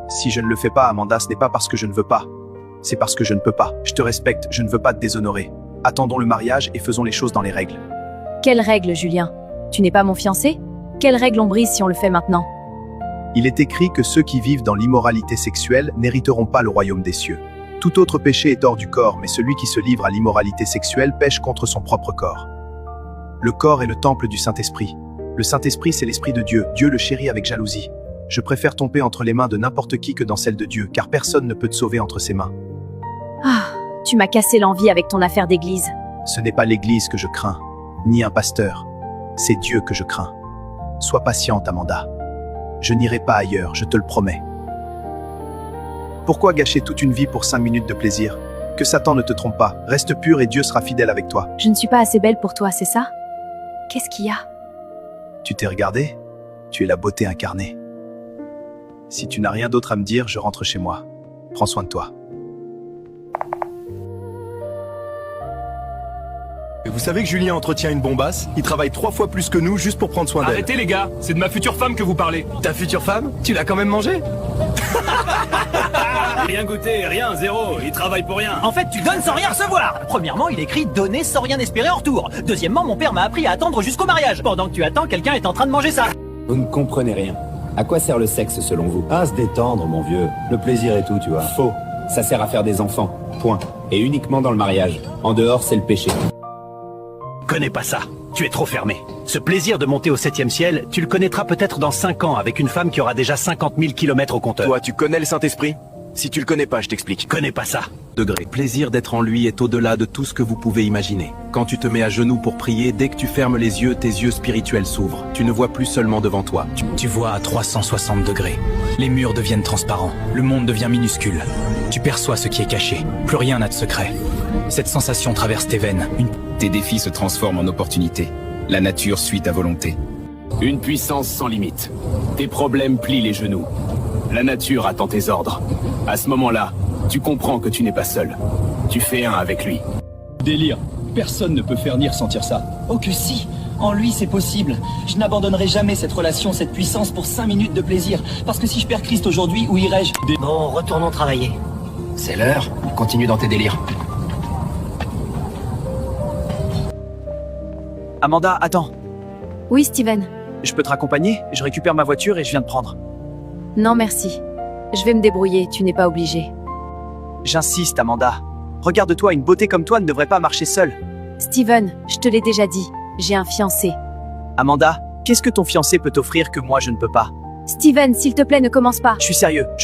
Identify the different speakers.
Speaker 1: Si je ne le fais pas, Amanda, ce n'est pas parce que je ne veux pas. C'est parce que je ne peux pas. Je te respecte, je ne veux pas te déshonorer. Attendons le mariage et faisons les choses dans les règles.
Speaker 2: Quelles règles, Julien? Tu n'es pas mon fiancé? Quelles règles on brise si on le fait maintenant?
Speaker 1: Il est écrit que ceux qui vivent dans l'immoralité sexuelle n'hériteront pas le royaume des cieux. Tout autre péché est hors du corps, mais celui qui se livre à l'immoralité sexuelle pêche contre son propre corps. Le corps est le temple du Saint-Esprit. Le Saint-Esprit, c'est l'Esprit de Dieu. Dieu le chérit avec jalousie. Je préfère tomber entre les mains de n'importe qui que dans celles de Dieu, car personne ne peut te sauver entre ses mains.
Speaker 2: Ah, tu m'as cassé l'envie avec ton affaire d'église.
Speaker 1: Ce n'est pas l'Église que je crains, ni un pasteur. C'est Dieu que je crains. Sois patiente, Amanda. Je n'irai pas ailleurs, je te le promets. Pourquoi gâcher toute une vie pour 5 minutes de plaisir? Que Satan ne te trompe pas, reste pur et Dieu sera fidèle avec toi.
Speaker 2: Je ne suis pas assez belle pour toi, c'est ça? Qu'est-ce qu'il y a?
Speaker 1: Tu t'es regardée? Tu es la beauté incarnée. Si tu n'as rien d'autre à me dire, je rentre chez moi. Prends soin de toi.
Speaker 3: Vous savez que Julien entretient une bombasse? Il travaille 3 fois plus que nous juste pour prendre soin d'elle.
Speaker 4: Arrêtez les gars, c'est de ma future femme que vous parlez.
Speaker 3: Ta future femme? Tu l'as quand même mangée?
Speaker 4: Rien goûté, rien, zéro, il travaille pour rien.
Speaker 5: En fait, tu donnes sans rien recevoir. Premièrement, il écrit donner sans rien espérer en retour. Deuxièmement, mon père m'a appris à attendre jusqu'au mariage. Pendant que tu attends, quelqu'un est en train de manger ça.
Speaker 6: Vous ne comprenez rien. À quoi sert le sexe selon vous?
Speaker 7: À se détendre, mon vieux. Le plaisir et tout, tu vois.
Speaker 6: Faux. Ça sert à faire des enfants. Point. Et uniquement dans le mariage. En dehors, c'est le péché.
Speaker 5: Connais pas ça. Tu es trop fermé. Ce plaisir de monter au 7e ciel, tu le connaîtras peut-être dans 5 ans avec une femme qui aura déjà 50 000 kilomètres au compteur.
Speaker 3: Toi, tu connais le Saint-Esprit? Si tu le connais pas, je t'explique.
Speaker 5: Connais pas ça.
Speaker 8: Degré. Plaisir d'être en lui est au-delà de tout ce que vous pouvez imaginer. Quand tu te mets à genoux pour prier, dès que tu fermes les yeux, tes yeux spirituels s'ouvrent. Tu ne vois plus seulement devant toi.
Speaker 9: Tu vois à 360 degrés. Les murs deviennent transparents. Le monde devient minuscule. Tu perçois ce qui est caché. Plus rien n'a de secret. Cette sensation traverse tes veines.
Speaker 10: Tes défis se transforment en opportunités. La nature suit ta volonté. Une puissance sans limite. Tes problèmes plient les genoux. La nature attend tes ordres. À ce moment-là, tu comprends que tu n'es pas seul. Tu fais un avec lui.
Speaker 11: Délire. Personne ne peut faire ni ressentir ça.
Speaker 5: Oh que si. En lui, c'est possible. Je n'abandonnerai jamais cette relation, cette puissance pour 5 minutes de plaisir. Parce que si je perds Christ aujourd'hui, où irai-je?
Speaker 12: Bon, retournons travailler.
Speaker 6: C'est l'heure. Continue dans tes délires.
Speaker 13: Amanda, attends.
Speaker 2: Oui, Steven.
Speaker 13: Je peux te raccompagner? Je récupère ma voiture et je viens de prendre.
Speaker 2: Non, merci. Je vais me débrouiller, tu n'es pas obligé.
Speaker 13: J'insiste, Amanda. Regarde-toi, une beauté comme toi ne devrait pas marcher seule.
Speaker 2: Steven, je te l'ai déjà dit, j'ai un fiancé.
Speaker 13: Amanda, qu'est-ce que ton fiancé peut t'offrir que moi je ne peux pas?
Speaker 2: Steven, s'il te plaît, ne commence pas.
Speaker 13: Je suis sérieux.